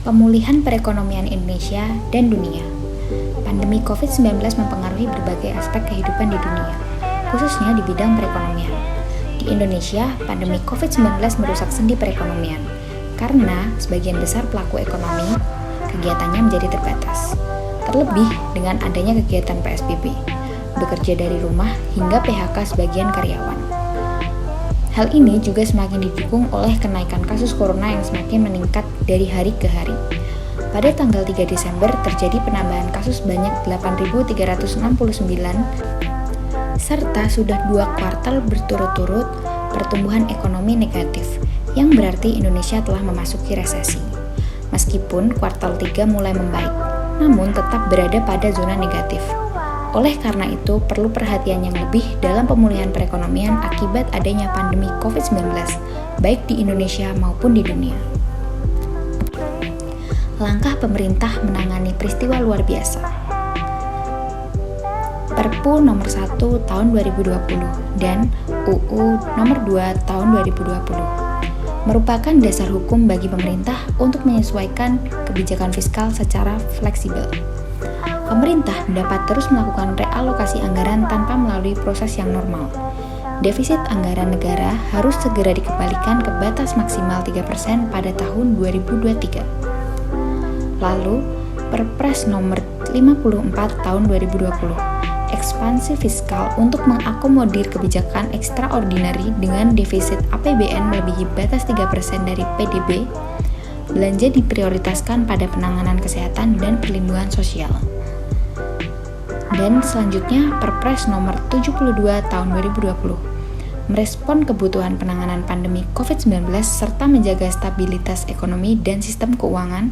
Pemulihan perekonomian Indonesia dan dunia. Pandemi COVID-19 mempengaruhi berbagai aspek kehidupan di dunia, khususnya di bidang perekonomian. Di Indonesia, pandemi COVID-19 merusak sendi perekonomian, karena sebagian besar pelaku ekonomi, kegiatannya menjadi terbatas. Terlebih dengan adanya kegiatan PSBB, bekerja dari rumah hingga PHK sebagian karyawan. Hal ini juga semakin didukung oleh kenaikan kasus corona yang semakin meningkat dari hari ke hari. Pada tanggal 3 Desember terjadi penambahan kasus sebanyak 8.369, serta sudah 2 kuartal berturut-turut pertumbuhan ekonomi negatif, yang berarti Indonesia telah memasuki resesi. Meskipun kuartal 3 mulai membaik, namun tetap berada pada zona negatif. Oleh karena itu, perlu perhatian yang lebih dalam pemulihan perekonomian akibat adanya pandemi COVID-19, baik di Indonesia maupun di dunia. Langkah pemerintah menangani peristiwa luar biasa. Perpu nomor 1 tahun 2020 dan UU nomor 2 tahun 2020 merupakan dasar hukum bagi pemerintah untuk menyesuaikan kebijakan fiskal secara fleksibel. Pemerintah dapat terus melakukan realokasi anggaran tanpa melalui proses yang normal. Defisit anggaran negara harus segera dikembalikan ke batas maksimal 3% pada tahun 2023. Lalu, Perpres nomor 54 tahun 2020, ekspansi fiskal untuk mengakomodir kebijakan ekstraordinari dengan defisit APBN melebihi batas 3% dari PDB, belanja diprioritaskan pada penanganan kesehatan dan perlindungan sosial. Dan selanjutnya Perpres nomor 72 tahun 2020 merespon kebutuhan penanganan pandemi COVID-19 serta menjaga stabilitas ekonomi dan sistem keuangan,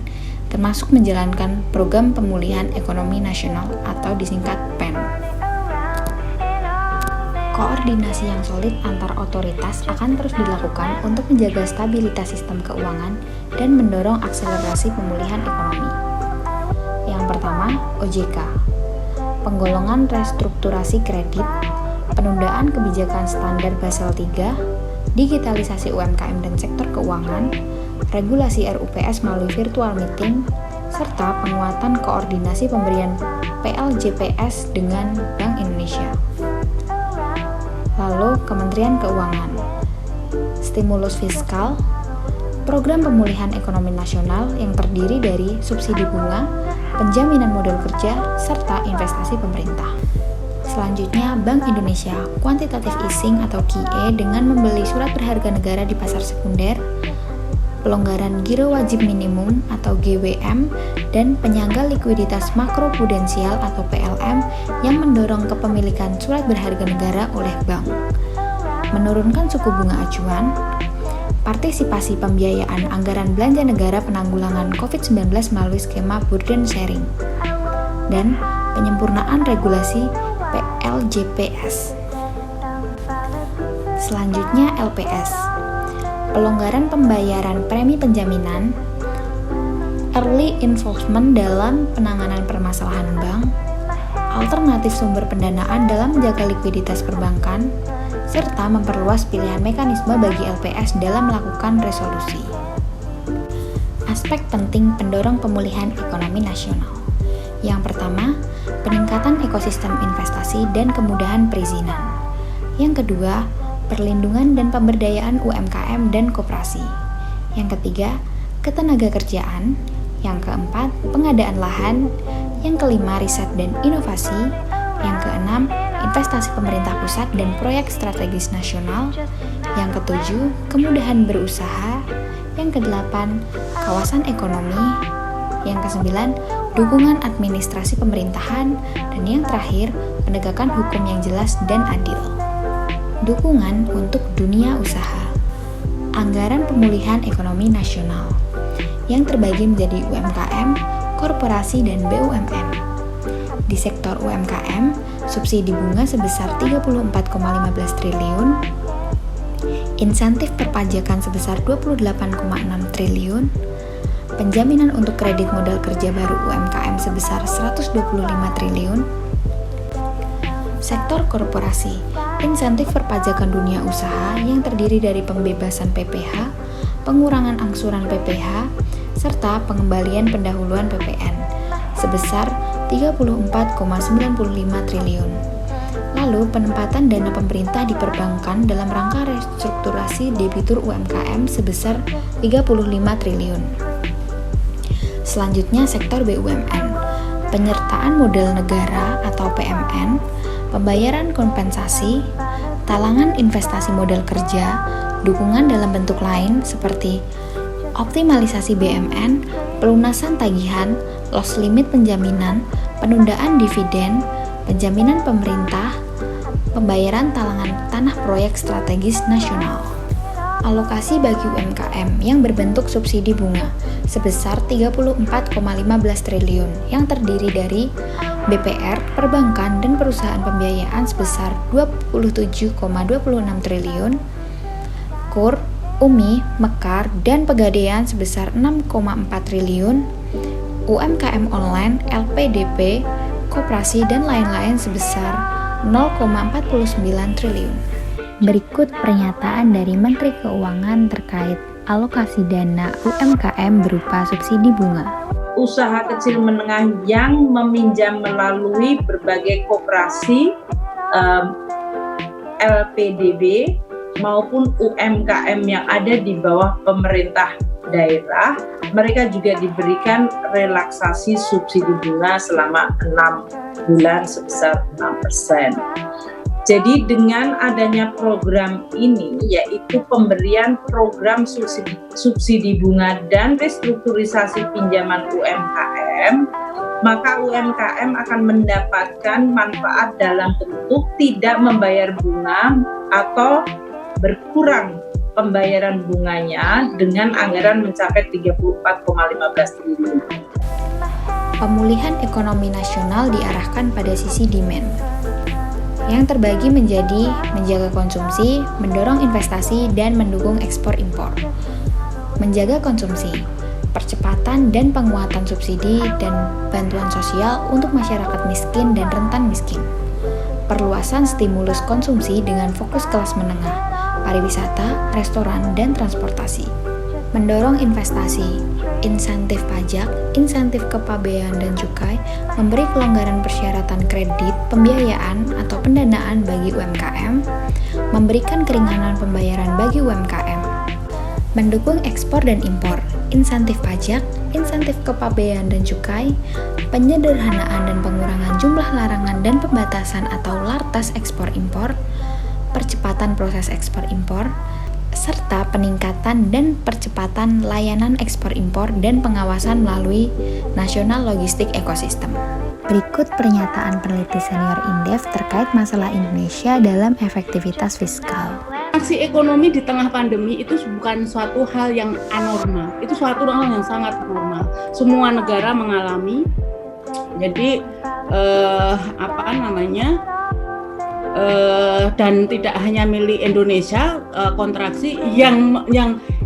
termasuk menjalankan program pemulihan ekonomi nasional atau disingkat PEN. Koordinasi yang solid antar otoritas akan terus dilakukan untuk menjaga stabilitas sistem keuangan dan mendorong akselerasi pemulihan ekonomi. Yang pertama, OJK. Penggolongan restrukturasi kredit, penundaan kebijakan standar Basel III, digitalisasi UMKM dan sektor keuangan, regulasi RUPS melalui virtual meeting, serta penguatan koordinasi pemberian PLJPS dengan Bank Indonesia. Lalu, Kementerian Keuangan, stimulus fiskal, program pemulihan ekonomi nasional yang terdiri dari subsidi bunga, penjaminan modal kerja, serta investasi pemerintah. Selanjutnya, Bank Indonesia quantitative easing atau QE dengan membeli surat berharga negara di pasar sekunder, pelonggaran giro wajib minimum atau GWM, dan penyangga likuiditas makroprudensial atau PLM yang mendorong kepemilikan surat berharga negara oleh bank. Menurunkan suku bunga acuan, partisipasi pembiayaan anggaran belanja negara penanggulangan COVID-19 melalui skema burden sharing, dan penyempurnaan regulasi PLJPS. Selanjutnya LPS, pelonggaran pembayaran premi penjaminan, early involvement dalam penanganan permasalahan bank, alternatif sumber pendanaan dalam menjaga likuiditas perbankan, serta memperluas pilihan mekanisme bagi LPS dalam melakukan resolusi. Aspek penting pendorong pemulihan ekonomi nasional. Yang pertama, peningkatan ekosistem investasi dan kemudahan perizinan. Yang kedua, perlindungan dan pemberdayaan UMKM dan koperasi. Yang ketiga, ketenagakerjaan. Yang keempat, pengadaan lahan. Yang kelima, riset dan inovasi. Yang keenam, investasi pemerintah pusat dan proyek strategis nasional. Yang ketujuh, kemudahan berusaha. Yang kedelapan, kawasan ekonomi. Yang kesembilan, dukungan administrasi pemerintahan. Dan yang terakhir, penegakan hukum yang jelas dan adil. Dukungan untuk dunia usaha. Anggaran pemulihan ekonomi nasional yang terbagi menjadi UMKM, korporasi, dan BUMN. Di sektor UMKM, subsidi bunga sebesar 34,15 triliun, insentif perpajakan sebesar 28,6 triliun, penjaminan untuk kredit modal kerja baru UMKM sebesar 125 triliun, sektor korporasi, insentif perpajakan dunia usaha yang terdiri dari pembebasan PPh, pengurangan angsuran PPh, serta pengembalian pendahuluan PPN sebesar 34,95 triliun. Lalu, penempatan dana pemerintah di perbankan dalam rangka restrukturasi debitur UMKM sebesar 35 triliun. Selanjutnya, sektor BUMN. Penyertaan modal negara atau PMN, pembayaran kompensasi, talangan investasi modal kerja, dukungan dalam bentuk lain seperti optimalisasi BMN, pelunasan tagihan, loss limit penjaminan, penundaan dividen, penjaminan pemerintah, pembayaran talangan tanah proyek strategis nasional. Alokasi bagi UMKM yang berbentuk subsidi bunga sebesar 34,15 triliun yang terdiri dari BPR, perbankan, dan perusahaan pembiayaan sebesar 27,26 triliun, KUR, UMI, Mekar, dan Pegadaian sebesar 6,4 triliun, UMKM online, LPDP, koperasi, dan lain-lain sebesar 0,49 triliun. Berikut pernyataan dari Menteri Keuangan terkait alokasi dana UMKM berupa subsidi bunga. Usaha kecil menengah yang meminjam melalui berbagai koperasi, LPDB maupun UMKM yang ada di bawah pemerintah daerah, mereka juga diberikan relaksasi subsidi bunga selama 6 bulan sebesar 6%. Jadi dengan adanya program ini, yaitu pemberian program subsidi bunga dan restrukturisasi pinjaman UMKM, maka UMKM akan mendapatkan manfaat dalam bentuk tidak membayar bunga atau berkurang pembayaran bunganya dengan anggaran mencapai 34,15 triliun. Pemulihan ekonomi nasional diarahkan pada sisi demand, yang terbagi menjadi menjaga konsumsi, mendorong investasi, dan mendukung ekspor impor. Menjaga konsumsi, percepatan dan penguatan subsidi dan bantuan sosial untuk masyarakat miskin dan rentan miskin. Perluasan stimulus konsumsi dengan fokus kelas menengah, pariwisata, restoran, dan transportasi. Mendorong investasi, insentif pajak, insentif kepabean dan cukai, memberi kelonggaran persyaratan kredit, pembiayaan atau pendanaan bagi UMKM, memberikan keringanan pembayaran bagi UMKM, mendukung ekspor dan impor, insentif pajak, insentif kepabean dan cukai, penyederhanaan dan pengurangan jumlah larangan dan pembatasan atau lartas ekspor impor, percepatan proses ekspor impor, serta peningkatan dan percepatan layanan ekspor impor dan pengawasan melalui National Logistic Ecosystem. Berikut pernyataan peneliti senior Indef terkait masalah Indonesia dalam efektivitas fiskal. Aksi ekonomi di tengah pandemi itu bukan suatu hal yang anormal, itu suatu hal yang sangat normal. Semua negara mengalami. Jadi dan tidak hanya milik Indonesia, kontraksi yang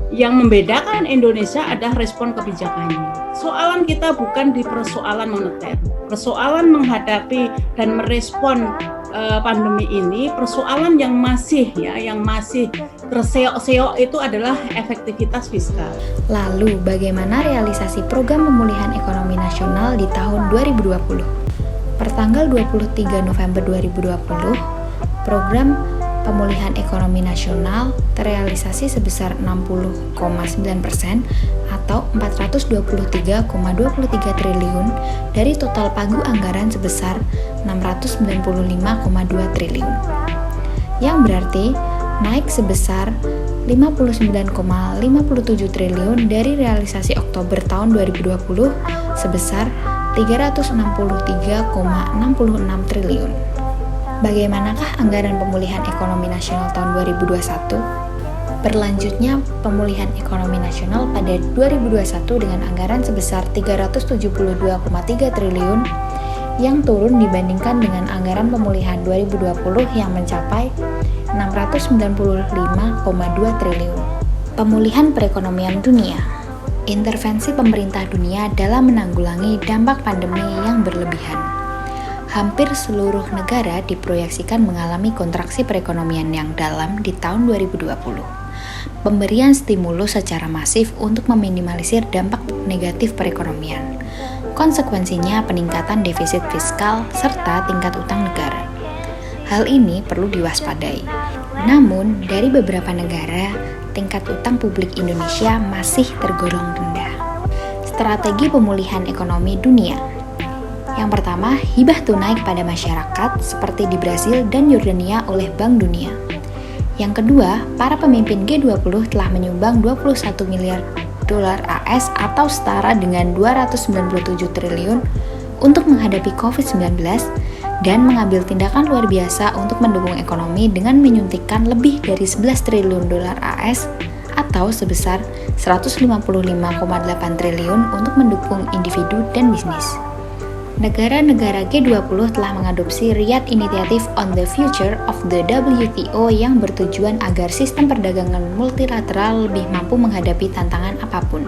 membedakan Indonesia adalah respon kebijakannya. Soalan kita bukan di persoalan moneter, persoalan menghadapi dan merespon pandemi ini, persoalan yang masih terseok-seok itu adalah efektivitas fiskal. Lalu, bagaimana realisasi program pemulihan ekonomi nasional di tahun 2020? Pertanggal 23 November 2020, program pemulihan ekonomi nasional terrealisasi sebesar 60,9% atau 423,23 triliun dari total pagu anggaran sebesar 695,2 triliun. Yang berarti naik sebesar 59,57 triliun dari realisasi Oktober tahun 2020 sebesar 363,66 triliun. Bagaimanakah anggaran pemulihan ekonomi nasional tahun 2021? Berlanjutnya pemulihan ekonomi nasional pada 2021 dengan anggaran sebesar 372,3 triliun yang turun dibandingkan dengan anggaran pemulihan 2020 yang mencapai 695,2 triliun. Pemulihan perekonomian dunia. Intervensi pemerintah dunia dalam menanggulangi dampak pandemi yang berlebihan. Hampir seluruh negara diproyeksikan mengalami kontraksi perekonomian yang dalam di tahun 2020. pemberian stimulus secara masif untuk meminimalisir dampak negatif perekonomian. Konsekuensinya peningkatan defisit fiskal serta tingkat utang negara. Hal ini perlu diwaspadai. Namun, dari beberapa negara, tingkat utang publik Indonesia masih tergolong rendah. Strategi pemulihan ekonomi dunia. Yang pertama, hibah tunai kepada masyarakat seperti di Brasil dan Yordania oleh Bank Dunia. Yang kedua, para pemimpin G20 telah menyumbang 21 miliar dolar AS atau setara dengan 297 triliun untuk menghadapi COVID-19 dan mengambil tindakan luar biasa untuk mendukung ekonomi dengan menyuntikkan lebih dari 11 triliun dolar AS atau sebesar 155,8 triliun untuk mendukung individu dan bisnis. Negara-negara G20 telah mengadopsi Riyadh Initiative on the Future of the WTO yang bertujuan agar sistem perdagangan multilateral lebih mampu menghadapi tantangan apapun.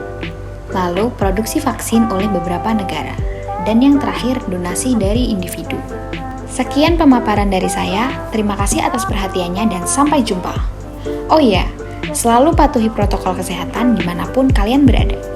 Lalu, produksi vaksin oleh beberapa negara. Dan yang terakhir, donasi dari individu. Sekian pemaparan dari saya, terima kasih atas perhatiannya dan sampai jumpa. Oh iya, selalu patuhi protokol kesehatan dimanapun kalian berada.